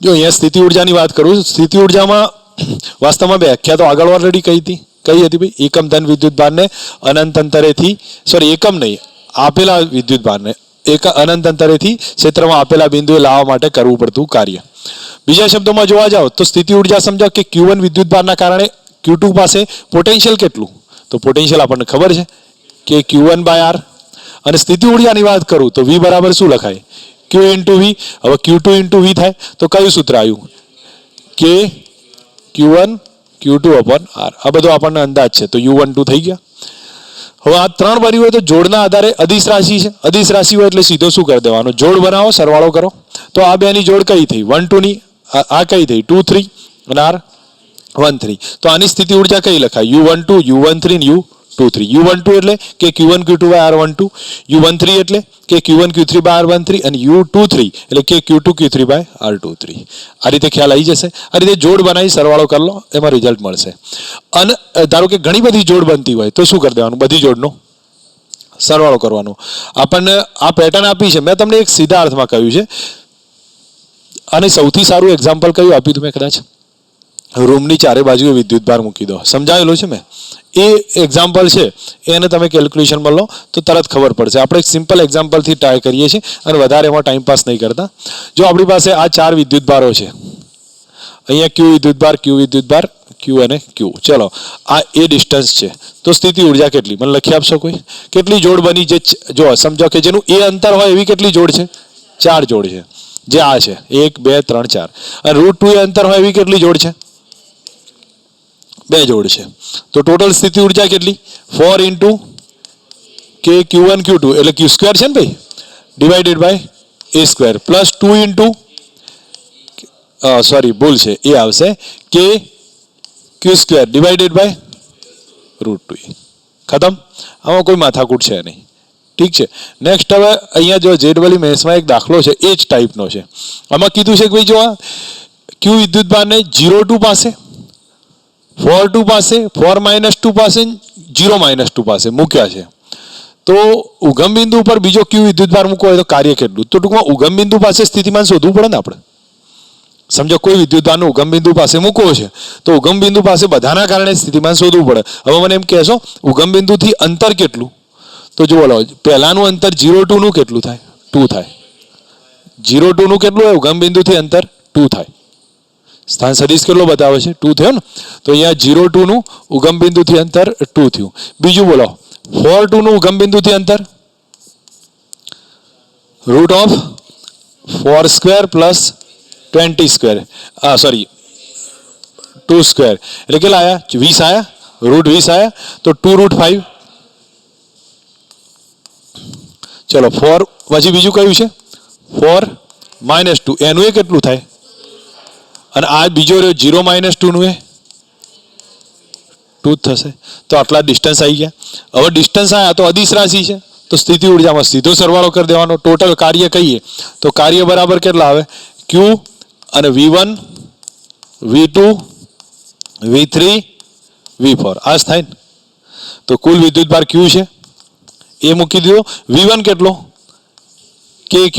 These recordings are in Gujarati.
જો અહીંયા સ્થિતિ ઉર્જાની વાત કરું, સ્થિતિ ઉર્જામાં વાસ્તવમાં વ્યાખ્યા તો આગળ ઓલરેડી કઈ હતી ભાઈ, એકમ ધન વિદ્યુત ભારને અનંત અંતરેથી, સોરી એકમ નહીં, આપેલા વિદ્યુત ભારને અનંત અંતરેથી ક્ષેત્રમાં આપેલા બિંદુએ લાવવા માટે કરવું પડતું કાર્ય. બીજા શબ્દોમાં જોવા જાઓ તો સ્થિતિ ઉર્જા સમજો કે Q1 વિદ્યુત ભારના કારણે Q2 પાસે પોટેન્શિયલ કેટલું, તો પોટેન્શિયલ આપણને ખબર છે કે Q1 બાય R. અને સ્થિતિ ઉર્જાની વાત કરું તો V બરાબર શું લખાય, Q ઇન્ટુ V. હવે Q2 ઇન્ટુ V થાય તો કયું સૂત્ર આવ્યું, કે Q1 Q2 અપોન R. આ બધો આપણને અંદાજ છે, તો U12 થઈ ગયા. હવે આ ત્રણ બન્યું હોય તો જોડના આધારે અદિશ રાશિ છે, અદિશ રાશિ હોય એટલે સીધો શું કરી દેવાનું, જોડ બનાવો, સરવાળો કરો. તો આ બેની જોડ કઈ થઈ, 1 2 ની, આ કઈ થઈ 2 3 અને R 1 3. તો આની સ્થિતિ ઉર્જા કઈ લખાય, U12 U13 ને U23. U12 એટલે કે Q1 Q2 by R12, U13 એટલે કે Q1 Q3 by R13 અને U23 એટલે કે Q2 Q3 by R23. આ રીતે ખ્યાલ આવી જશે. આ રીતે જોડ બનાવી સરવાળો કરી લો, એમાં રિઝલ્ટ મળશે. અને ધારો કે ઘણી બધી જોડ બનતી હોય તો શું કરી દેવાનું, બધી જોડનો સરવાળો કરવાનો. આપણને આ પેટર્ન આપી છે, મેં તમને એક સીધા અર્થમાં કહ્યું છે. અને સૌથી સારું એક્ઝામ્પલ કયું આપ્યું તમે, કદાચ રૂમની ચારે બાજુએ વિદ્યુત ભાર મૂકી દો, સમજાવેલો છે મેં. એ એક્ઝામ્પલ છે, એને તમે કેલ્ક્યુલેશનમાં લો તો તરત ખબર પડશે. આપણે એક સિમ્પલ એક્ઝામ્પલથી ટ્રાય કરીએ છીએ અને વધારે એમાં ટાઈમ પાસ નહીં કરતા. જો આપણી પાસે આ 4 વિદ્યુત ભારો છે, અહીંયા Q વિદ્યુત ભાર, Q વિદ્યુત ભાર, Q અને Q. ચલો આ એ ડિસ્ટન્સ છે, તો સ્થિતિ ઉર્જા કેટલી મને લખી આપશો કોઈ, કેટલી જોડ બની, જે જો સમજો કે જેનું એ અંતર હોય એવી કેટલી જોડ છે, 4 જોડ છે, જે આ છે 1 2 3 4. અને √2 એ અંતર હોય એવી કેટલી જોડ છે, 2 જોડ છે. તો ટોટલ સ્થિતિ ઉર્જા કેટલી, 4 ઇન્ટુ કે Q1 Q2 એટલે Q સ્ક્વેર છે ને ભાઈ, divided by A square, plus 2 into sorry ભૂલ છે, એ આવશે કે Q સ્ક્વેર ડિવાઇડેડ બાય √2. ખતમ, આમાં કોઈ માથાકૂટ છે નહીં. ઠીક છે. નેક્સ્ટ હવે અહીંયા જો જેડવલી મેથ્સમાં એક દાખલો છે, એ જ ટાઈપનો છે. આમાં કીધું છે કે ભાઈ જો આ Q વિદ્યુત ભારને 0 2 પાસે, 4 2 પાસે, 4 -2 પાસે, 0 -2 પાસે મૂક્યા છે. તો ઉગમ બિંદુ ઉપર બીજો Q વિદ્યુત ભાર મૂકવો હોય તો કાર્ય કેટલું, તો ટૂંકમાં ઉગમ બિંદુ પાસે સ્થિતિમાન શોધવું પડે ને આપણે. સમજો કોઈ વિદ્યુત ભારનો ઉગમ બિંદુ પાસે મૂકવો છે તો ઉગમ બિંદુ પાસે બધાના કારણે સ્થિતિમાન શોધવું પડે. હવે મને એમ કહેશો ઉગમ બિંદુથી અંતર કેટલું, તો જુઓ લો, પહેલાનું અંતર 0 2 નું કેટલું થાય, 2 થાય. 0 2 નું કેટલું હોય, ઉગમ બિંદુથી અંતર 2 થાય. સ્થાન સદિશ કેટલો બતાવે છે, 2 થયો ને. તો અહીંયા 0 2 નું ઉગમ બિંદુથી અંતર 2 થયું. બીજું બોલો, 4 2 નું ઉગમ બિંદુથી અંતર √4 square plus 20 square, sorry 2 square એટલે કેટલા આયા, 20 આયા, √20 આયા, તો 2 √5. ચલો 4 પછી બીજું કયું છે, 4 -2 એનું એ કેટલું થાય, અને આ બીજો રહ્યો 0 -2 નું એ 2 થશે. તો આટલા ડિસ્ટન્સ આવી ગયા. હવે ડિસ્ટન્સ આવ્યા તો અદિશ રાશિ છે, તો સ્થિતિ ઉર્જામાં સીધો સરવાળો કરી દેવાનો. ટોટલ કાર્ય કહીએ તો કાર્ય બરાબર કેટલા આવે, Q અને V1 V2 V3 V4 આ જ થાય ને. તો કુલ વિદ્યુત ભાર Q છે એ મૂકી દીધો. V1 કેટલો, KQ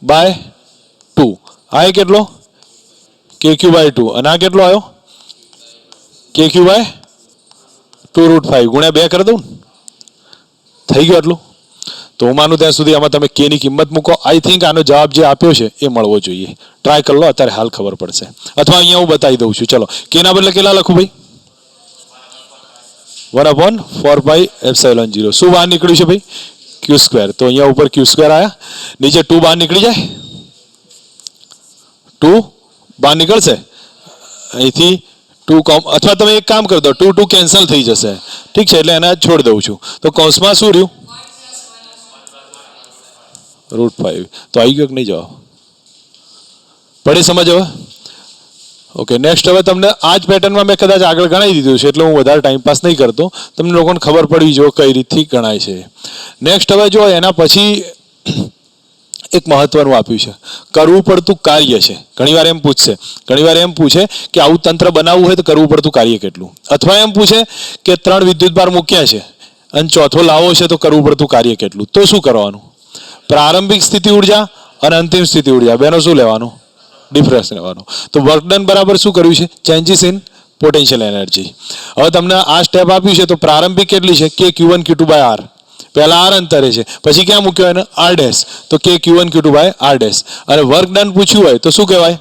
બાય 2, આ કેટલો KQ બાય 2, અને આ કેટલો આવ્યો KQ બાય 2 √5 ગુણ્યા 2 કરી દઉં ને, થઈ ગયું આટલું. તો હું માનું ત્યાં સુધી આમાં તમે K ની કિંમત મૂકો. આઈ થિંક આનો જવાબ જે આપ્યો છે એ મળવો જોઈએ. ટ્રાય કરી લો, અત્યારે હાલ ખબર પડશે. અથવા અહીંયા હું બતાવી દઉં છું. ચલો K ના બદલે કેટલા લખું ભાઈ, 1/4πε0. શું બહાર નીકળ્યું છે ભાઈ, Q સ્ક્વેર. તો અહીંયા ઉપર Q સ્ક્વેર આયા, નીચે 2 બહાર નીકળી જાય, 2 બહાર નીકળશે અહીંથી 2, અથવા તમે એક કામ કરી દો, 2 2 કેન્સલ થઈ જશે. ઠીક છે, એટલે એને છોડી દઉં છું. તો કૌંસમાં શું રહ્યું, √5. તો આવી ગયો કે નહીં જવાબ, પડે સમજ હવે. ઓકે, નેક્સ્ટ હવે તમને આ જ પેટર્નમાં મેં કદાચ આગળ ગણાવી દીધું છે, એટલે હું વધારે ટાઈમ પાસ નહીં કરતો. તમને લોકોને ખબર પડવી જો કઈ રીતથી ગણાય છે. નેક્સ્ટ હવે જો એના પછી એક મહત્વનું આપ્યું છે, કરવું પડતું કાર્ય છે. ઘણીવાર એમ પૂછશે, ઘણીવાર એમ પૂછે કે આવું તંત્ર બનાવવું હોય તો કરવું પડતું કાર્ય કેટલું, અથવા એમ પૂછે કે 3 વિદ્યુત ભાર મૂક્યા છે અને ચોથો લાવો છે તો કરવું પડતું કાર્ય કેટલું. તો શું કરવાનું, પ્રારંભિક સ્થિતિ ઉર્જા અને અંતિમ સ્થિતિ ઉર્જા બેનો શું લેવાનું, ડિફરન્સ લેવાનો. તો વર્ક ડન બરાબર શું કર્યું છે? Changes in potential energy. હવે તમને આ સ્ટેપ આપ્યું છે તો પ્રારંભિક કેટલી છે? કે Q1 Q2 બાય આર. પહેલા આર અંતરે છે, પછી ક્યાં મૂક્યો એને? R dash. તો કે Q1 Q2 by R dash. અને વર્ક ડન પૂછ્યું હોય તો શું કહેવાય?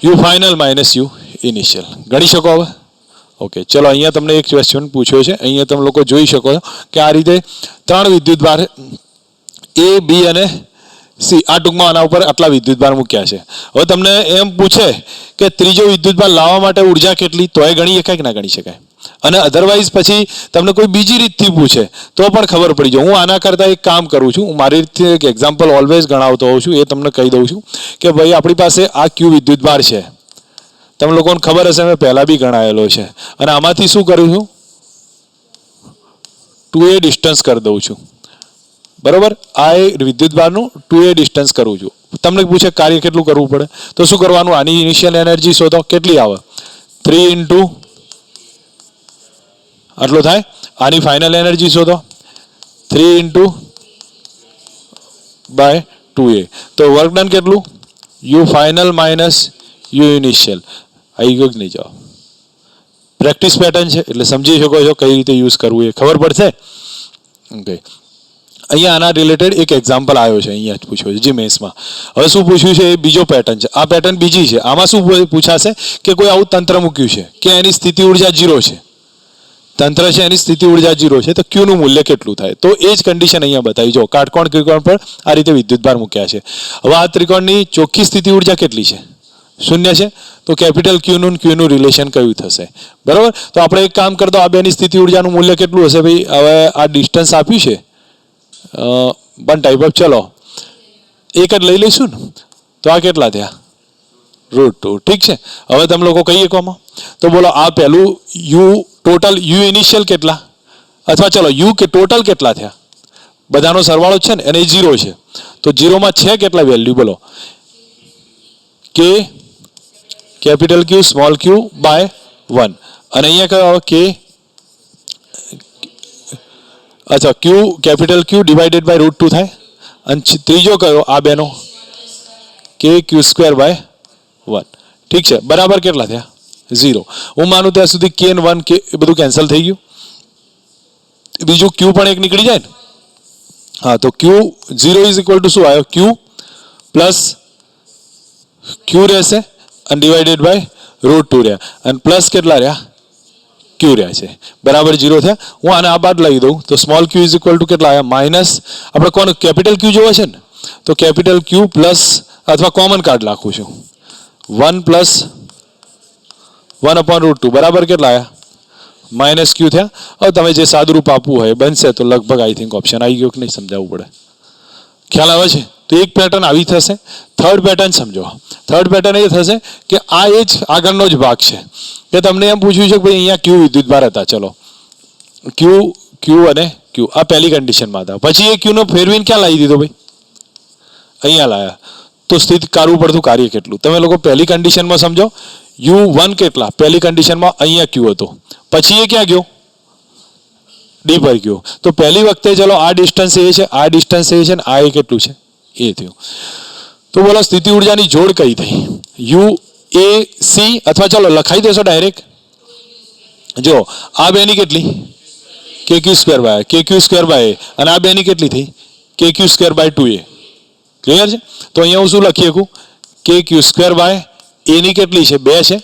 U final minus U initial. ગણી શકો હવે? ઓકે, ચલો અહીંયા તમને એક ક્વેશ્ચન પૂછ્યો છે. અહીંયા તમે લોકો જોઈ શકો છો કે આ રીતે 3 વિદ્યુતભાર એ, બી અને સી, આ ટૂંકમાં આના ઉપર આટલા વિદ્યુતભાર મૂક્યા છે. હવે તમને એમ પૂછે કે ત્રીજો વિદ્યુતભાર લાવવા માટે ઉર્જા કેટલી, તો એ ગણી શકાય કે ના ગણી શકાય? અને અધરવાઇઝ પછી તમને કોઈ બીજી રીતથી પૂછે તો પણ ખબર પડી જાય. હું આના કરતાં એક કામ કરું છું, હું મારી રીતથી એક એક્ઝામ્પલ ઓલવેઝ ગણાવતો હોઉં છું. એ તમને કહી દઉં છું કે ભાઈ આપણી પાસે આ ક્યુ વિદ્યુતભાર છે. તમે લોકોને ખબર હશે મેં પહેલાં બી ગણાયેલો છે. અને આમાંથી શું કરું છું? 2a ડિસ્ટન્સ કરી દઉં છું. બરાબર? આ એ વિદ્યુતભારનું 2a ડિસ્ટન્સ કરું છું. તમને પૂછે કાર્ય કેટલું કરવું પડે, તો શું કરવાનું? આની ઇનિશિયલ એનર્જી શોધો. કેટલી આવે? 3 ઇન્ટુ આટલો થાય. આની ફાઇનલ એનર્જી શોધો. 3 ઇન્ટુ બાય 2a. તો વર્ક ડન કેટલું? U final minus U initial. આવી ગયો કે નહીં? જાઓ, પ્રેક્ટિસ પેટર્ન છે એટલે સમજી શકો છો કઈ રીતે યુઝ કરવું એ ખબર પડશે. ઓકે, અહીંયા આના રિલેટેડ એક એક્ઝામ્પલ આવ્યો છે, અહીંયા જ પૂછ્યો છે જી મેથ્સમાં. હવે શું પૂછ્યું છે? એ બીજો પેટર્ન છે. આ પેટર્ન બીજી છે. આમાં શું પૂછાશે કે કોઈ આવું તંત્ર મૂક્યું છે કે એની સ્થિતિ ઉર્જા 0 છે. તંત્ર છે એની સ્થિતિ ઉર્જા 0 છે, તો Q નું મૂલ્ય કેટલું થાય? તો એ જ કન્ડિશન અહીંયા બતાવી. જો કાટકોણ ત્રિકોણ પર આ રીતે વિદ્યુતભાર મૂક્યા છે. હવે આ ત્રિકોણની ચોખ્ખી સ્થિતિ ઉર્જા કેટલી છે? 0 છે. તો કેપિટલ Q નું Q નું રિલેશન કયું થશે? બરાબર? તો આપણે એક કામ કરતો, આ બેની સ્થિતિ ઉર્જાનું મૂલ્ય કેટલું હશે ભાઈ? હવે આ ડિસ્ટન્સ આપ્યું છે વન ટાઈપ ઓફ, ચલો એક જ લઈ લઈશું ને. તો આ કેટલા થયા? √2. ઠીક છે. હવે તમે લોકો કહીએ કોમાં, તો બોલો આ પહેલું યુ ટોટલ યુ ઇનિશિયલ કેટલા, અથવા ચલો યુ કે ટોટલ કેટલા થયા? બધાનો સરવાળો છે ને, અને એ 0 છે. તો 0માં છે કેટલા વેલ્યુ બોલો? કે capital Q small q by 1. અને અહીંયા કયો આવે? કે અચ્છા Q capital Q divided by √2 થાય. અને ત્રીજો કયો? આ બેનો કે Q² બાય 1. ઠીક છે. બરાબર કેટલા થયા? 0. હું માનું ત્યાં સુધી K અને 1 કે એ બધું કેન્સલ થઈ ગયું. બીજું Q પણ એક નીકળી જાય ને. હા, તો Q0 ઇઝ ઇક્વલ ટુ શું આવ્યો? Q પ્લસ Q રહેશે અને ડિવાઇડેડ બાય √2 રહ્યા. અને પ્લસ કેટલા રહ્યા? Q રહ્યા છે. બરાબર 0 થયા. હું આને આ બાદ લઈ દઉં તો small q is equal to કેટલા આવ્યા? માઇનસ, આપણે કોણ કેપિટલ Q જોવે છે ને, તો કેપિટલ Q પ્લસ, અથવા કોમન કાર્ડ નાખું છું, 1 પ્લસ 1/√2 બરાબર કેટલા આવ્યા? માઇનસ Q થયા. હવે તમે જે સાદુરૂપ આપવું હોય બનશે તો લગભગ આઈ થિંક ઓપ્શન આવી ગયો કે નહીં સમજાવવું પડે. ખ્યાલ આવે છે? તો એક પેટર્ન આવી થશે. થર્ડ પેટર્ન સમજો. થર્ડ પેટર્ન એ થશે કે આ એ જ આગળનો જ ભાગ છે કે તમને એમ પૂછ્યું છે કે ભાઈ અહીંયા Q વિદ્યુતભાર હતા. ચલો Q અને Q આ પહેલી કન્ડિશનમાં હતા. પછી એ Q નો ફેરવીને ક્યાં લાવી દીધો ભાઈ? અહીંયા લાયા. તો સ્થિત કરવું પડતું કાર્ય કેટલું? તમે લોકો પહેલી કન્ડિશનમાં સમજો. U1 કેટલા? પહેલી કન્ડિશનમાં અહીંયા Q હતો, પછી એ ક્યાં ગયો? ડી પર ગયો. તો પહેલી વખતે ચલો આ ડિસ્ટન્સ એ છે, આ ડિસ્ટન્સ એ છે, ને આ એ કેટલું છે? એ થયું. તો બોલો સ્થિતિ ઉર્જાની જોડ કઈ થઈ? U A C, અથવા ચલો લખાઈ દેશો ડાયરેક્ટ. જો આ બેની કેટલી? KQ² બાય KQ² બાય, અને આ બેની કેટલી થઈ? KQ² by 2a. ક્લિયર છે? તો અહીંયા હું શું લખી શકું? KQ² બાય a ની કેટલી છે? 2 છે,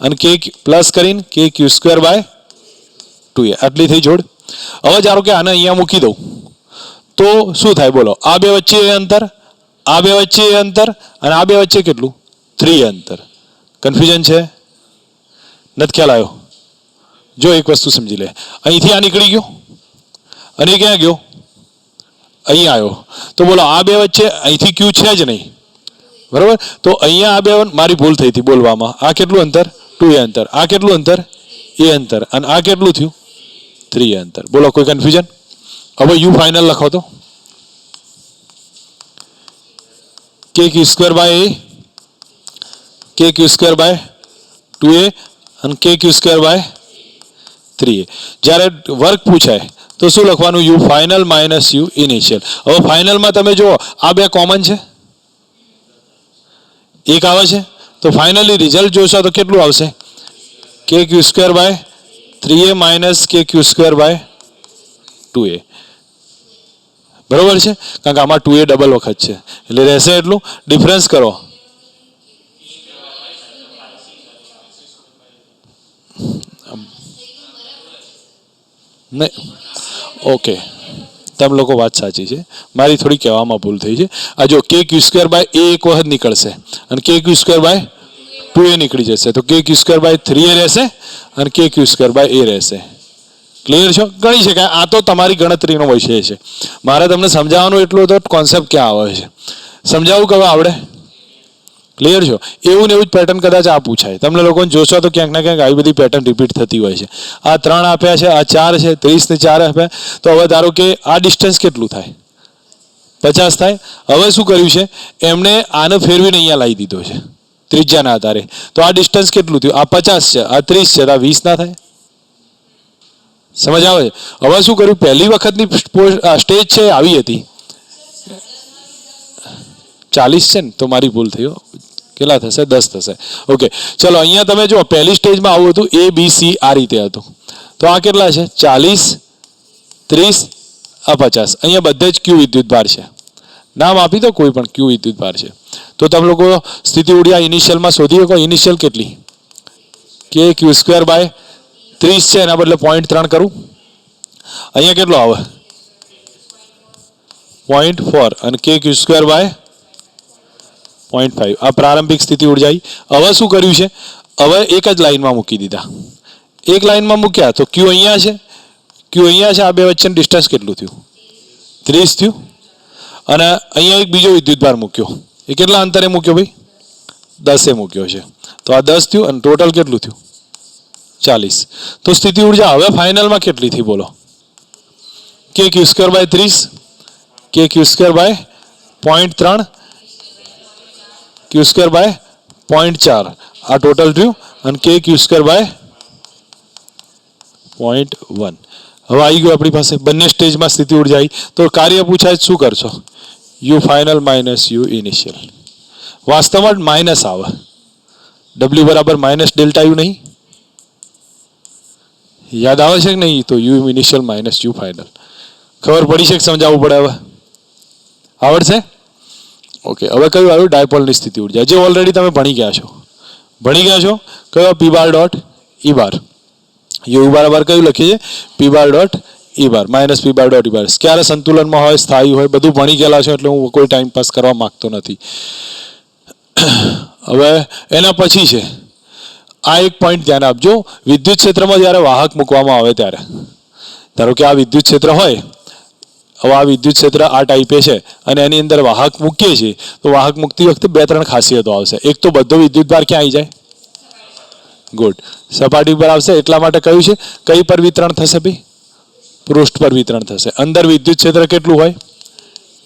અને K પ્લસ કરીને KQ² બાય 2a. આટલી થઈ જોડ. હવે ધારો કે આને અહીંયા મૂકી દઉં તો શું થાય બોલો? આ બે વચ્ચે એ અંતર, આ બે વચ્ચે એ અંતર, અને આ બે વચ્ચે કેટલું? 3 અંતર. કન્ફ્યુઝન છે? નથી ખ્યાલ આવ્યો? જો એક વસ્તુ સમજી લે, અહીંથી આ નીકળી ગયો અને ક્યાં ગયો? અહીં આવ્યો. તો બોલો આ બે વચ્ચે અહીંથી Q છે જ નહીં, બરાબર? તો અહીંયા આ બે, મારી ભૂલ થઈ હતી બોલવામાં. આ કેટલું અંતર? 2a અંતર. આ કેટલું અંતર? a અંતર. અને આ કેટલું થયું? 3 અંતર. બોલો કોઈ કન્ફ્યુઝન? હવે U ફાઇનલ લખો તો KQ² by a, KQ² by 2a અને KQ² બાય 3a. જ્યારે વર્ક પૂછાય તો શું લખવાનું? U final minus U initial. હવે ફાઇનલમાં તમે જુઓ આ બે કોમન છે, 1 આવે છે તો ફાઇનલી રિઝલ્ટ જોશો તો કેટલું આવશે કે Q square by 3a minus કે ક્યુ સ્ક્વેર બાય 2a. બરોબર છે, કારણ કે આમાં 2a ડબલ વખત છે એટલે રહેશે એટલું. ડિફરન્સ કરો નહીં. ઓકે, તમે લોકો વાત સાચી છે, મારી થોડી કહેવામાં ભૂલ થઈ છે. આ જો કે ક્યુ સ્ક્વેર બાય એ એક વખત નીકળશે અને કે ક્યુ સ્ક્વેર બાય 2a નીકળી જશે તો કે ક્યુ સ્ક્વેર બાય 3a રહેશે અને કે ક્યુ સ્ક્વેર બાય a રહેશે. ક્લિયર છો? ગણી શકાય. આ તો તમારી ગણતરીનો વિષય છે. મારે તમને સમજાવવાનું એટલું તો કોન્સેપ્ટ ક્યાં આવે છે સમજાવું કે આવડે? ક્લિયર છો? એવું ને એવું જ પેટર્ન કદાચ આ પૂછાય. તમને લોકોને જોશો તો ક્યાંક ને ક્યાંક આવી બધી પેટર્ન રિપીટ થતી હોય છે. આ 3 આપ્યા છે, આ 4 છે, 30 ને 4 આપ્યા. તો હવે ધારો કે આ ડિસ્ટન્સ કેટલું થાય? 50 થાય. હવે શું કર્યું છે એમને આને ફેરવીને અહીંયા લાવી દીધો છે ત્રિજ્યાના આધારે. તો આ ડિસ્ટન્સ કેટલું થયું? આ 50 છે, આ 30 છે, આ 20 ના થાય? સમજ આવે છે? હવે શું કર્યું, પહેલી વખતની સ્ટેજ છે આવી હતી 40 છે ને, તો મારી ભૂલ થઈ. કેટલા થશે? 10 થશે. ઓકે, ચલો અહીંયા તમે જો પહેલી સ્ટેજમાં આવું હતું A B C આ રીતે હતું. તો આ કેટલા છે? 40, 30, આ 50. અહીંયા બધે જ ક્યુ વિદ્યુત ભાર છે. નામ આપી દો કોઈ પણ, ક્યુ વિદ્યુત ભાર છે. તો તમે લોકો સ્થિતિ ઉર્જા ઇનિશિયલમાં શોધી શકો. ઇનિશિયલ કેટલી? કે ક્યુ સ્ક્વેર બાય 30 છે, એના બદલે 0.3 કરું. અહીંયા કેટલો આવે? 0.4 અને કે ક્યુ સ્ક્વેર બાય 0.5. આ પ્રારંભિક સ્થિતિ ઉર્જા. હવે શું કર્યું છે? હવે એક જ લાઈનમાં મૂકી દીધા. એક લાઈનમાં મૂક્યા તો ક્યુ અહીંયા છે, ક્યુ અહીંયા છે. આ બે વચ્ચેનું ડિસ્ટન્સ કેટલું થયું? 30 થયું. અને અહીંયા એક બીજો વિદ્યુતભાર મૂક્યો. એ કેટલા અંતરે મૂક્યો ભાઈ? 10 મૂક્યો છે. તો આ 10 થયું અને ટોટલ કેટલું થયું? 40. તો સ્થિતિ ઉર્જા હવે ફાઇનલમાં કેટલી થઈ બોલો? કે Q square by 30, K Q square by 0.3, Q square by 0.4. આ ટોટલ થયું અને કે ક્યુ સ્ક્વેર બાય 0.1. હવે આવી ગયું આપણી પાસે બંને સ્ટેજમાં સ્થિતિ ઉર્જા આવી. તો કાર્ય પૂછાય શું કરશો? You final minus U initial. વાસ્તવમાં માઇનસ આવે. ડબલ્યુ બરાબર માઇનસ ડેલ્ટા યુ નહીં? યાદ આવે છે કે નહીં? તો you initial minus you final. ખબર પડી છે કે સમજાવવું પડે? હવે આવડશે? ઓકે, હવે કયું આવ્યું? ડાયપોલની સ્થિતિ ઉર્જા, જે ઓલરેડી તમે ભણી ગયા છો. કયો? પી બાર ડોટ ઈ બાર. યુ બરાબર કયું લખીએ? પી બાર ડોટ ઈ બાર માઇનસ પી બાર ડોટ ઈ બાર. ક્યારે સંતુલનમાં હોય, સ્થાયી હોય, બધું ભણી ગયેલા છો એટલે હું કોઈ ટાઈમ પાસ કરવા માંગતો નથી. હવે એના પછી છે આ એક પોઈન્ટ ધ્યાન આપજો. વિદ્યુત ક્ષેત્રમાં જ્યારે વાહક મૂકવામાં આવે ત્યારે, ધારો કે આ વિદ્યુત ક્ષેત્ર હોય, હવે આ વિદ્યુત ક્ષેત્ર આ ટાઈપે છે અને એની અંદર વાહક મૂકીએ છીએ તો વાહક મૂકતી વખતે 2-3 ખાસિયતો આવશે. એક તો બધો વિદ્યુત ભાર ક્યાં આવી જાય? ગુડ, સપાટી પર આવશે. એટલા માટે કહ્યું છે કઈ પર વિતરણ થશે ભાઈ? પૃષ્ઠ પર વિતરણ થશે. અંદર વિદ્યુત ક્ષેત્ર કેટલું હોય?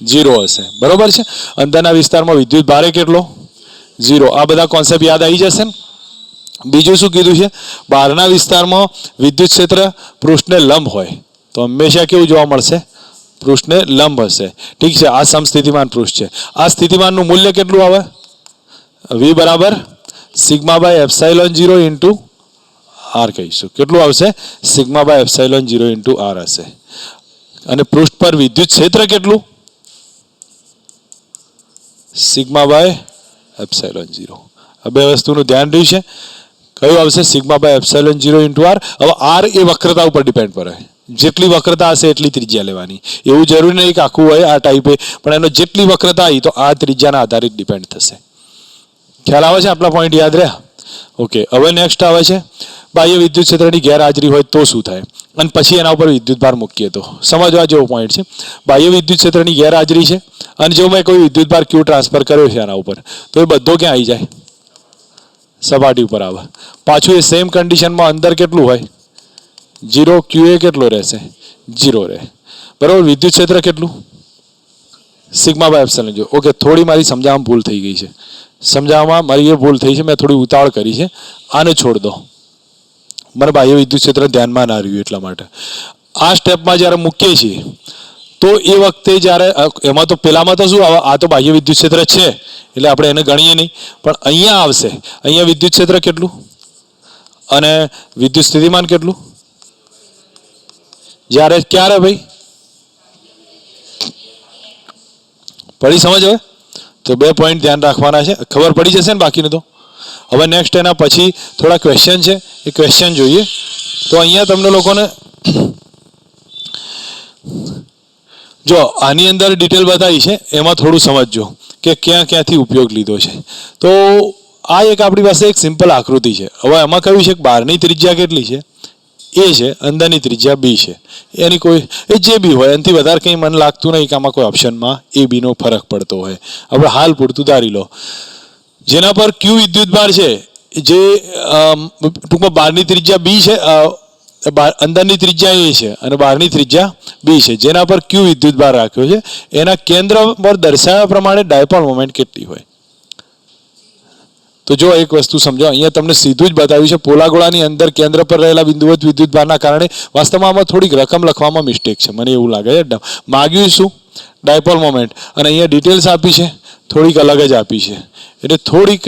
0 હશે. બરોબર છે. અંદરના વિસ્તારમાં વિદ્યુત ભારે કેટલો? 0. આ બધા કોન્સેપ્ટ યાદ આવી જશે ને? બીજું શું કીધું છે? બહારના વિસ્તારમાં વિદ્યુત ક્ષેત્ર પૃષ્ઠને લંબ હોય તો હંમેશા કેવું જોવા મળશે? પૃષ્ઠને લંબ હશે. ઠીક છે. આ સમસ્થિતિમાન પૃષ્ઠ છે. આ સ્થિતિમાનનું મૂલ્ય કેટલું આવે? V બરાબર sigma by epsilon 0 into R કહીશું. કેટલું આવશે? Sigma by epsilon 0 into R હશે. અને પૃષ્ઠ પર વિદ્યુત ક્ષેત્ર કેટલું? Sigma by epsilon 0. આ બે વસ્તુનું ધ્યાન રહ્યું છે. કયું આવશે? Sigma by epsilon 0 into R. હવે આર એ વક્રતા ઉપર ડિપેન્ડ કરે. જેટલી વક્રતા હશે એટલી ત્રિજ્યા લેવાની. એવું જરૂરી નહીં કે આખું હોય આ ટાઈપે, પણ એનો જેટલી વક્રતા આવી તો આ ત્રિજ્યાના આધારિત ડિપેન્ડ થશે. ખ્યાલ આવે છે? આટલા પોઈન્ટ યાદ રહ્યા? ઓકે, હવે નેક્સ્ટ આવે છે બાહ્ય વિદ્યુત ક્ષેત્રની ગેરહાજરી હોય તો શું થાય, અને પછી એના ઉપર વિદ્યુત ભાર મૂકીએ તો. સમજવા જેવો પોઈન્ટ છે. બાહ્ય વિદ્યુત ક્ષેત્રની ગેરહાજરી છે અને જો મેં કોઈ વિદ્યુત ભાર ક્યુ ટ્રાન્સફર કર્યો છે એના ઉપર, તો એ બધો ક્યાં આવી જાય? સપાટી ઉપર આવે. પાછું એ સેમ કન્ડિશનમાં અંદર કેટલું હોય? 0. ક્યુ એ કેટલો રહેશે? 0 રહે. બરાબર. વિદ્યુત ક્ષેત્ર કેટલું? Sigma by epsilon 0. ઓકે, થોડી મારી સમજાવવામાં ભૂલ થઈ ગઈ છે. સમજાવવામાં મારી એ ભૂલ થઈ છે, મેં થોડી ઉતાવળ કરી છે. આને છોડ દો, મને બાહ્ય વિદ્યુત ક્ષેત્ર ધ્યાનમાં ના રહ્યું એટલા માટે. આ સ્ટેપમાં જ્યારે મૂકીએ છીએ તો એ વખતે જ્યારે એમાં તો પેલામાં તો શું આવે, આ તો બાહ્ય વિદ્યુત ક્ષેત્ર છે એટલે આપણે એને ગણીએ નહીં, પણ અહીંયા આવશે, અહીંયા વિદ્યુત ક્ષેત્ર કેટલું અને વિદ્યુત સ્થિતિમાન કેટલું, જ્યારે ક્યારે ભાઈ પડી સમજ? હવે તો 2 પોઈન્ટ ધ્યાન રાખવાના છે, ખબર પડી જશે ને બાકીનું તો. હવે નેક્સ્ટ એના પછી થોડા ક્વેશ્ચન છે, એ ક્વેશ્ચન જોઈએ. તો અહીંયા તમને લોકોને જો આની અંદર ડિટેલ બતાવી છે, એમાં થોડું સમજજો કે ક્યાં ક્યાંથી ઉપયોગ લીધો છે. તો આ એક આપણી પાસે એક સિમ્પલ આકૃતિ છે. હવે એમાં કહ્યું છે કે બહારની ત્રિજ્યા કેટલી છે, એ છે, અંદરની ત્રિજ્યા બી છે. એની કોઈ એ જે બી હોય એનાથી વધારે કંઈ મન લાગતું નહીં કે આમાં કોઈ ઓપ્શનમાં એ બીનો ફરક પડતો હોય. આપણે હાલ પૂરતું ધારી લો, જેના પર ક્યુ વિદ્યુતભાર છે, જે ટૂંકમાં બહારની ત્રિજ્યા બી છે, અંદરની ત્રિજ્યા એ છે અને બહારની ત્રિજ્યા બી છે, જેના પર ક્યુ વિદ્યુતભાર રાખ્યો છે. એના કેન્દ્ર પર દર્શાવ્યા પ્રમાણે ડાયપોલ મોમેન્ટ કેટલી હોય. તો જો એક વસ્તુ સમજો, અહીંયા તમને સીધું જ બતાવ્યું છે, પોલાગોળાની અંદર કેન્દ્ર પર રહેલા બિંદુવત વિદ્યુતભારના કારણે વાસ્તવમાં આમાં થોડીક રકમ લખવામાં મિસ્ટેક છે, મને એવું લાગે છે. માગ્યું શું? ડાયપોલ મોમેન્ટ, અને અહીંયા ડિટેલ્સ આપી છે થોડીક અલગ જ આપી છે, એટલે થોડીક